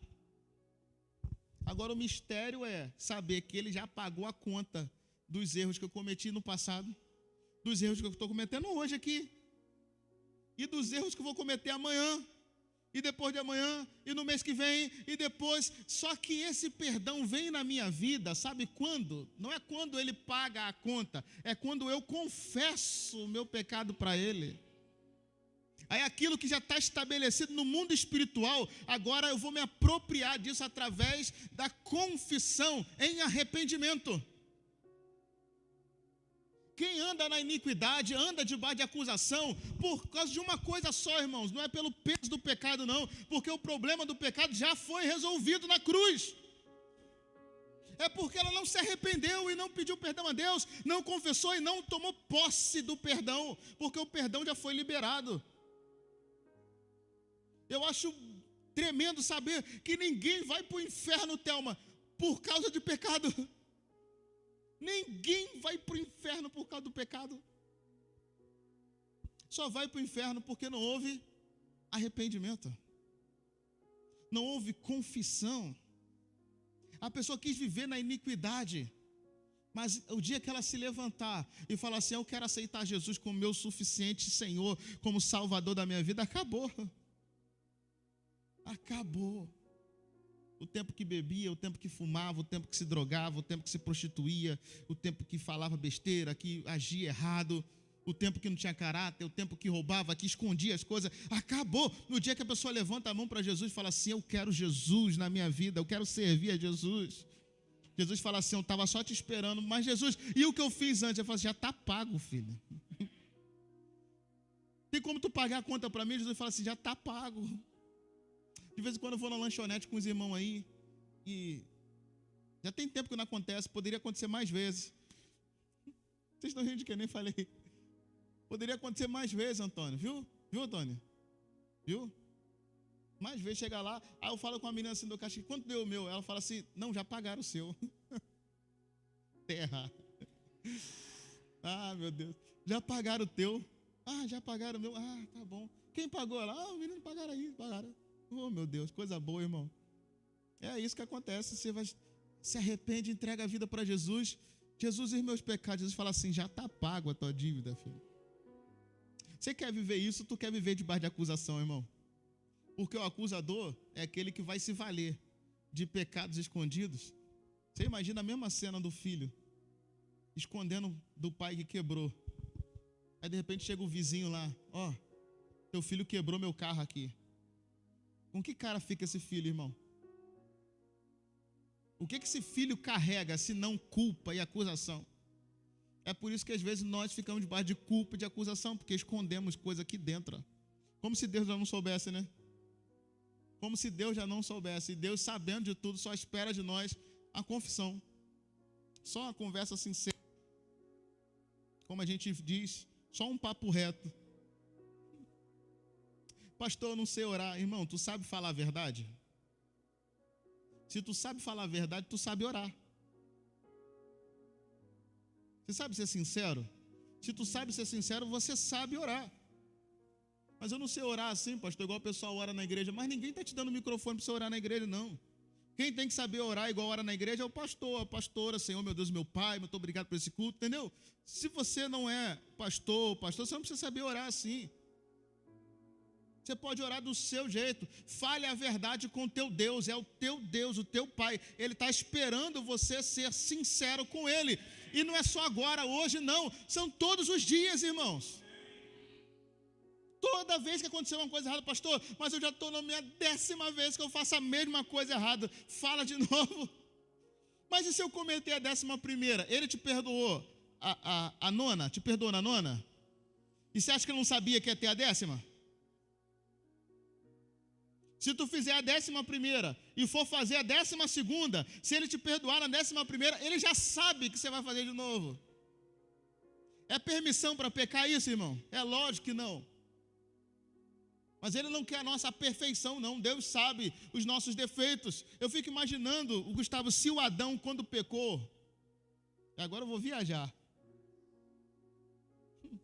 Agora o mistério é saber que ele já pagou a conta dos erros que eu cometi no passado, dos erros que eu estou cometendo hoje aqui, e dos erros que eu vou cometer amanhã, e depois de amanhã, e no mês que vem, e depois. Só que esse perdão vem na minha vida, sabe quando? Não é quando ele paga a conta, é quando eu confesso o meu pecado para ele. Aí aquilo que já está estabelecido no mundo espiritual, agora eu vou me apropriar disso através da confissão em arrependimento. Quem anda na iniquidade, anda debaixo de acusação, por causa de uma coisa só, irmãos, não é pelo peso do pecado não, porque o problema do pecado já foi resolvido na cruz. É porque ela não se arrependeu e não pediu perdão a Deus, não confessou e não tomou posse do perdão, porque o perdão já foi liberado. Eu acho tremendo saber que ninguém vai para o inferno, Thelma, por causa de pecado. Ninguém vai para o inferno por causa do pecado. Só vai para o inferno porque não houve arrependimento. Não houve confissão. A pessoa quis viver na iniquidade, mas o dia que ela se levantar e falar assim: eu quero aceitar Jesus como meu suficiente Senhor, como Salvador da minha vida, acabou. Acabou. O tempo que bebia, o tempo que fumava, o tempo que se drogava, o tempo que se prostituía, o tempo que falava besteira, que agia errado, o tempo que não tinha caráter, o tempo que roubava, que escondia as coisas, acabou. No dia que a pessoa levanta a mão para Jesus e fala assim: eu quero Jesus na minha vida, eu quero servir a Jesus. Jesus fala assim: eu estava só te esperando, mas Jesus, e o que eu fiz antes? Eu falo assim: já está pago, filho. Tem como tu pagar a conta para mim? Jesus fala assim: já está pago. De vez em quando eu vou na lanchonete com os irmãos aí, e já tem tempo que não acontece, poderia acontecer mais vezes. Vocês estão rindo de que eu nem falei. Poderia acontecer mais vezes, Antônio, viu? Viu, Antônio? Viu? Mais vezes, chega lá, aí eu falo com a menina assim do caixa: quanto deu o meu? Ela fala assim: não, já pagaram o seu. Terra. Ah, meu Deus. Já pagaram o teu? Ah, já pagaram o meu? Ah, tá bom. Quem pagou? Ela: ah, o menino pagaram aí, pagaram. Oh, meu Deus, coisa boa, irmão. É isso que acontece. Você vai, se arrepende, entrega a vida para Jesus. Jesus, e meus pecados. Jesus fala assim: já está pago a tua dívida, filho. Você quer viver isso? Tu quer viver debaixo de acusação, irmão? Porque o acusador é aquele que vai se valer de pecados escondidos. Você imagina a mesma cena do filho escondendo do pai que quebrou. Aí de repente chega o vizinho lá: ó, teu filho quebrou meu carro aqui. Com que cara fica esse filho, irmão? O que esse filho carrega se não culpa e acusação? É por isso que às vezes nós ficamos debaixo de culpa e de acusação, porque escondemos coisa aqui dentro. Como se Deus já não soubesse, né? Como se Deus já não soubesse. E Deus, sabendo de tudo, só espera de nós a confissão. Só uma conversa sincera. Como a gente diz, só um papo reto. Pastor, eu não sei orar. Irmão, tu sabe falar a verdade? Se tu sabe falar a verdade, tu sabe orar. Você sabe ser sincero? Se tu sabe ser sincero, você sabe orar. Mas eu não sei orar assim, pastor, igual o pessoal ora na igreja. Mas ninguém está te dando microfone para você orar na igreja, não. Quem tem que saber orar igual ora na igreja é o pastor, a pastora. Senhor, meu Deus, meu Pai, muito obrigado por esse culto, entendeu? Se você não é pastor, você não precisa saber orar assim. Você pode orar do seu jeito. Fale a verdade com o teu Deus. É o teu Deus, o teu Pai. Ele está esperando você ser sincero com Ele. E não é só agora, hoje, não. São todos os dias, irmãos. Toda vez que acontecer uma coisa errada, pastor, mas eu já estou na minha 10ª vez que eu faço a mesma coisa errada. Fala de novo. Mas e se eu cometer a 11ª? Ele te perdoou a nona? Te perdoou na nona? E você acha que ele não sabia que ia ter a 10ª? Se tu fizer a 11ª e for fazer a 12ª, se ele te perdoar na 11ª, ele já sabe que você vai fazer de novo. É permissão para pecar isso, irmão? É lógico que não. Mas ele não quer a nossa perfeição, não. Deus sabe os nossos defeitos. Eu fico imaginando, Gustavo, se o Adão, quando pecou, agora eu vou viajar.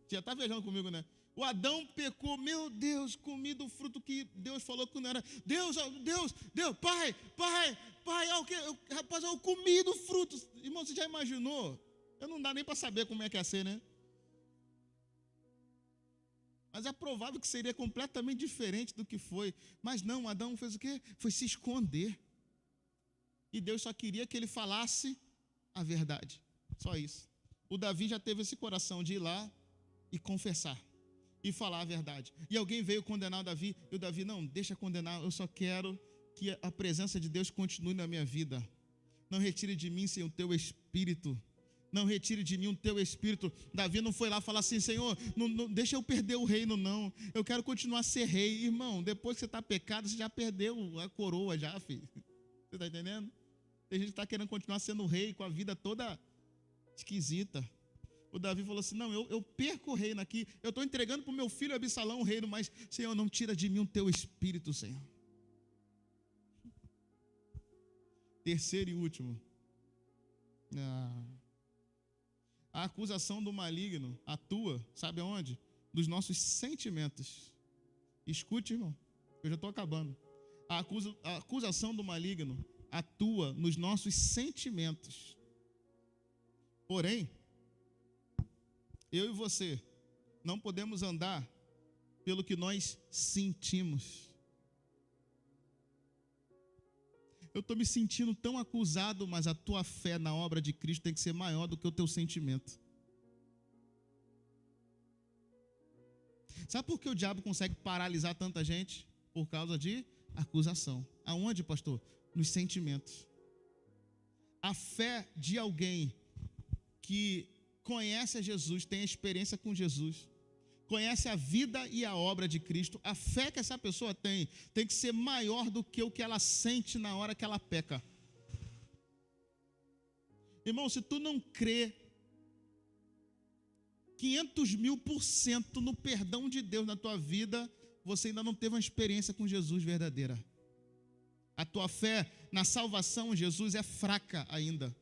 Já está viajando comigo, né? O Adão pecou, meu Deus, comi do fruto que Deus falou que não era. Deus, pai, rapaz, eu comi do fruto. Irmão, você já imaginou? Eu não dá nem para saber como é que ia ser, né? Mas é provável que seria completamente diferente do que foi. Mas não, Adão fez o quê? Foi se esconder. E Deus só queria que ele falasse a verdade. Só isso. O Davi já teve esse coração de ir lá e confessar. E falar a verdade. E alguém veio condenar o Davi. E o Davi, não, deixa condenar. Eu só quero que a presença de Deus continue na minha vida. Não retire de mim, Senhor, o teu espírito. Não retire de mim o teu espírito. Davi não foi lá falar assim, Senhor, não deixa eu perder o reino, não. Eu quero continuar a ser rei. Irmão, depois que você está pecado, você já perdeu a coroa já, filho. Você está entendendo? Tem gente que está querendo continuar sendo rei com a vida toda esquisita. O Davi falou assim, não, eu perco o reino aqui. Eu estou entregando para o meu filho Absalão o reino, mas, Senhor, não tira de mim o teu espírito, Senhor. Terceiro e último. A acusação do maligno atua, sabe aonde? Nos nossos sentimentos. Escute, irmão, eu já estou acabando. A acusação do maligno atua nos nossos sentimentos. Porém, eu e você não podemos andar pelo que nós sentimos. Eu estou me sentindo tão acusado, mas a tua fé na obra de Cristo tem que ser maior do que o teu sentimento. Sabe por que o diabo consegue paralisar tanta gente? Por causa de acusação. Aonde, pastor? Nos sentimentos. A fé de alguém que conhece a Jesus, tem experiência com Jesus, conhece a vida e a obra de Cristo, a fé que essa pessoa tem que ser maior do que o que ela sente na hora que ela peca. Irmão, se tu não crê 500.000% no perdão de Deus na tua vida, você ainda não teve uma experiência com Jesus verdadeira. A tua fé na salvação em Jesus é fraca ainda.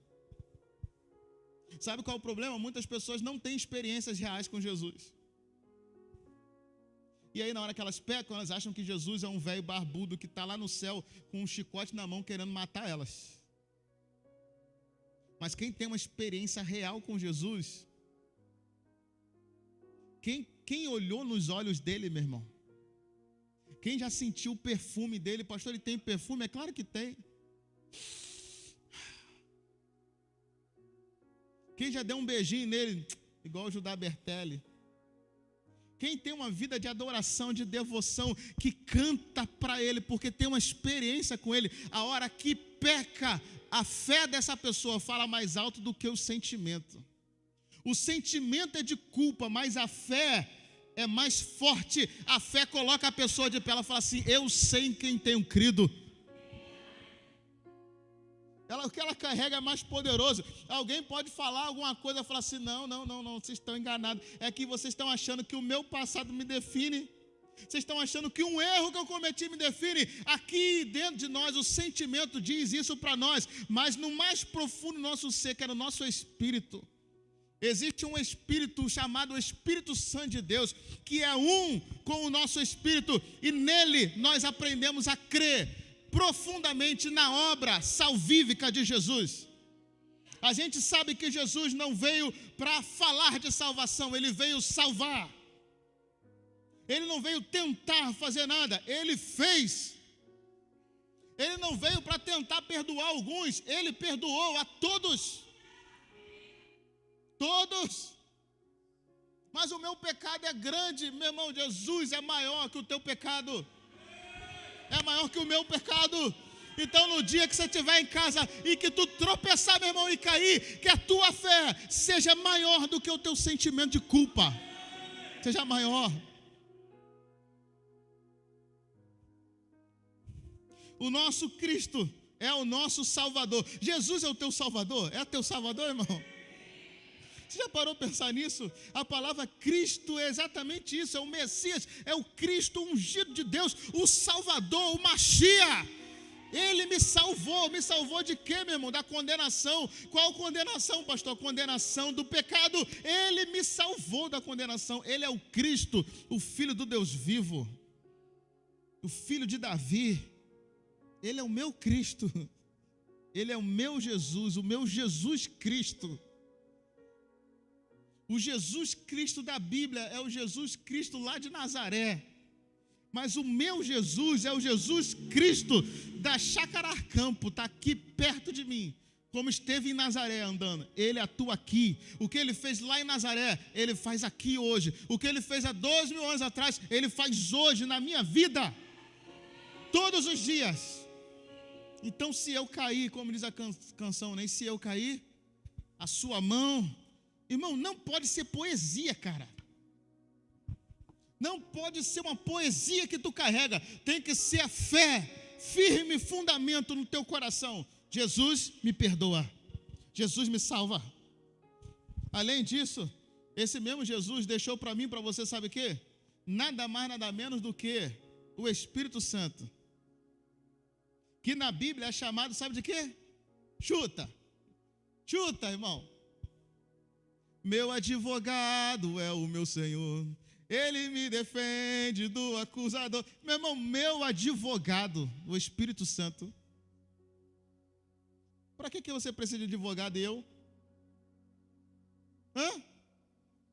Sabe qual é o problema? Muitas pessoas não têm experiências reais com Jesus. E aí na hora que elas pecam, elas acham que Jesus é um velho barbudo que está lá no céu com um chicote na mão querendo matar elas. Mas quem tem uma experiência real com Jesus, quem olhou nos olhos dele, meu irmão? Quem já sentiu o perfume dele? Pastor, ele tem perfume? É claro que tem. Quem já deu um beijinho nele, igual o Judá Bertelli? Quem tem uma vida de adoração, de devoção, que canta para ele, porque tem uma experiência com ele, a hora que peca, a fé dessa pessoa fala mais alto do que o sentimento. O sentimento é de culpa, mas a fé é mais forte. A fé coloca a pessoa de pé, ela fala assim, eu sei em quem tenho crido. O que ela carrega é mais poderoso. Alguém pode falar alguma coisa e falar assim, não, vocês estão enganados. É que vocês estão achando que o meu passado me define. Vocês estão achando que um erro que eu cometi me define. Aqui dentro de nós o sentimento diz isso para nós, mas no mais profundo do nosso ser, que é no nosso espírito, existe um espírito chamado Espírito Santo de Deus, que é um com o nosso espírito, e nele nós aprendemos a crer. profundamente na obra salvífica de Jesus. A gente sabe que Jesus não veio para falar de salvação, ele veio salvar. Ele não veio tentar fazer nada, ele fez. Ele não veio para tentar perdoar alguns, ele perdoou a todos. Todos. Mas o meu pecado é grande, meu irmão. Jesus é maior que o teu pecado. É maior que o meu pecado. Então no dia que você estiver em casa e que tu tropeçar, meu irmão, e cair, que a tua fé seja maior do que o teu sentimento de culpa. Seja maior. O nosso Cristo é o nosso Salvador. Jesus é o teu Salvador? É o teu Salvador, irmão? Você já parou para pensar nisso? A palavra Cristo é exatamente isso, é o Messias, é o Cristo ungido de Deus, o Salvador, o Mashiach. Ele me salvou de quê, meu irmão? Da condenação. Qual condenação, pastor? Condenação do pecado. Ele me salvou da condenação. Ele é o Cristo, o Filho do Deus vivo, o Filho de Davi. Ele é o meu Cristo, ele é o meu Jesus Cristo. O Jesus Cristo da Bíblia é o Jesus Cristo lá de Nazaré. Mas o meu Jesus é o Jesus Cristo da Chácara Campo, está aqui perto de mim, como esteve em Nazaré andando. Ele atua aqui. O que ele fez lá em Nazaré, ele faz aqui hoje. O que ele fez há 2.000 anos atrás, ele faz hoje na minha vida, todos os dias. Então, se eu cair, como diz a canção, nem se eu cair, a sua mão, irmão, não pode ser poesia, cara. Não pode ser uma poesia que tu carrega, tem que ser a fé, firme fundamento no teu coração. Jesus me perdoa, Jesus me salva. Além disso, esse mesmo Jesus deixou para mim, para você, sabe o quê? Nada mais, nada menos do que o Espírito Santo. Que na Bíblia é chamado, sabe de quê? Chuta, irmão. Meu advogado é o meu Senhor, ele me defende do acusador. Meu irmão, meu advogado, o Espírito Santo. Para que você precisa de advogado e eu?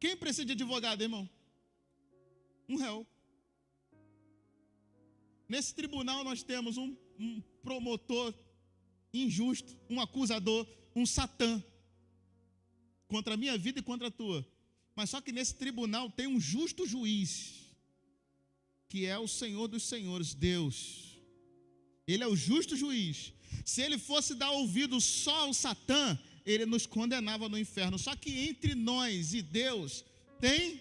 Quem precisa de advogado, irmão? Um réu. Nesse tribunal nós temos um promotor injusto, um acusador, um Satã, contra a minha vida e contra a tua. Mas só que nesse tribunal tem um justo juiz, que é o Senhor dos Senhores, Deus. Ele é o justo juiz. Se ele fosse dar ouvido só ao Satã, ele nos condenava no inferno. Só que entre nós e Deus tem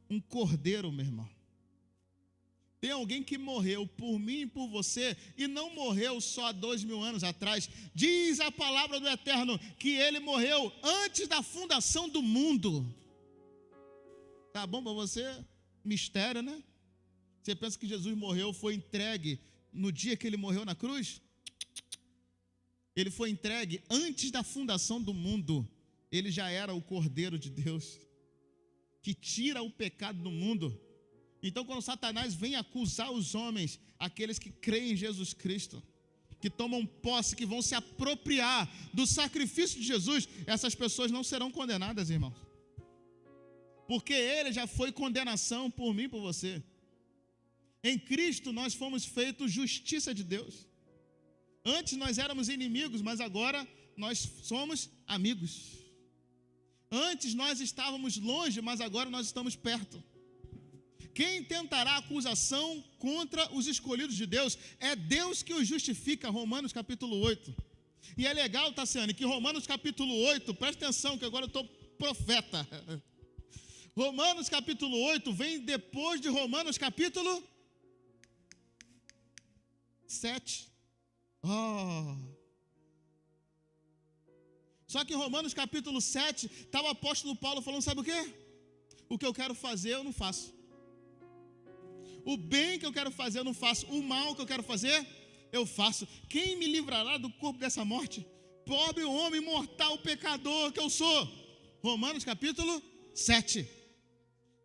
um cordeiro, meu irmão. Tem alguém que morreu por mim e por você, e não morreu só há 2.000 anos atrás. Diz a palavra do Eterno que ele morreu antes da fundação do mundo. Tá bom para você? Mistério, né? Você pensa que Jesus morreu, foi entregue no dia que ele morreu na cruz? Ele foi entregue antes da fundação do mundo. Ele já era o Cordeiro de Deus, que tira o pecado do mundo. Então, quando Satanás vem acusar os homens, aqueles que creem em Jesus Cristo, que tomam posse, que vão se apropriar do sacrifício de Jesus, essas pessoas não serão condenadas, irmãos. Porque ele já foi condenação por mim e por você. Em Cristo nós fomos feitos justiça de Deus. Antes nós éramos inimigos, mas agora nós somos amigos. Antes nós estávamos longe, mas agora nós estamos perto. Quem tentará acusação contra os escolhidos de Deus? É Deus que os justifica, Romanos capítulo 8. E é legal, Tassiane, que Romanos capítulo 8, presta atenção que agora eu estou profeta. Romanos capítulo 8 vem depois de Romanos capítulo 7. Só que em Romanos capítulo 7, está o apóstolo Paulo falando, sabe o quê? O que eu quero fazer eu não faço. O bem que eu quero fazer eu não faço. O mal que eu quero fazer eu faço. Quem me livrará do corpo dessa morte? Pobre homem mortal pecador que eu sou. Romanos capítulo 7.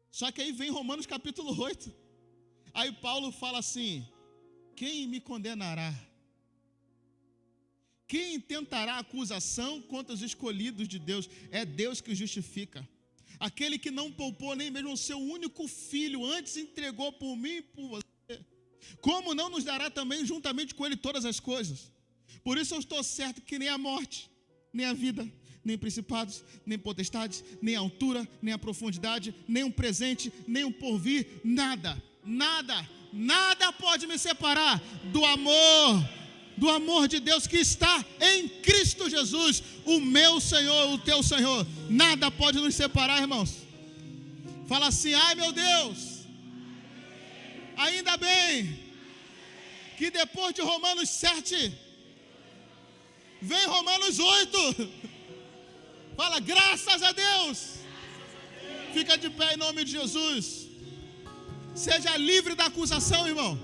Só que aí vem Romanos capítulo 8. Aí Paulo fala assim, quem me condenará? Quem intentará acusação contra os escolhidos de Deus? É Deus que justifica. Aquele que não poupou nem mesmo o seu único filho, antes entregou por mim e por você. Como não nos dará também juntamente com ele todas as coisas? Por isso eu estou certo que nem a morte, nem a vida, nem principados, nem potestades, nem a altura, nem a profundidade, nem o presente, nem o porvir, nada pode me separar do amor de Deus que está em Cristo Jesus, o meu Senhor, o teu Senhor. Nada pode nos separar, irmãos. Fala assim: ai meu Deus, ainda bem que depois de Romanos 7, vem Romanos 8. Fala, graças a Deus. Fica de pé em nome de Jesus. Seja livre da acusação, irmão.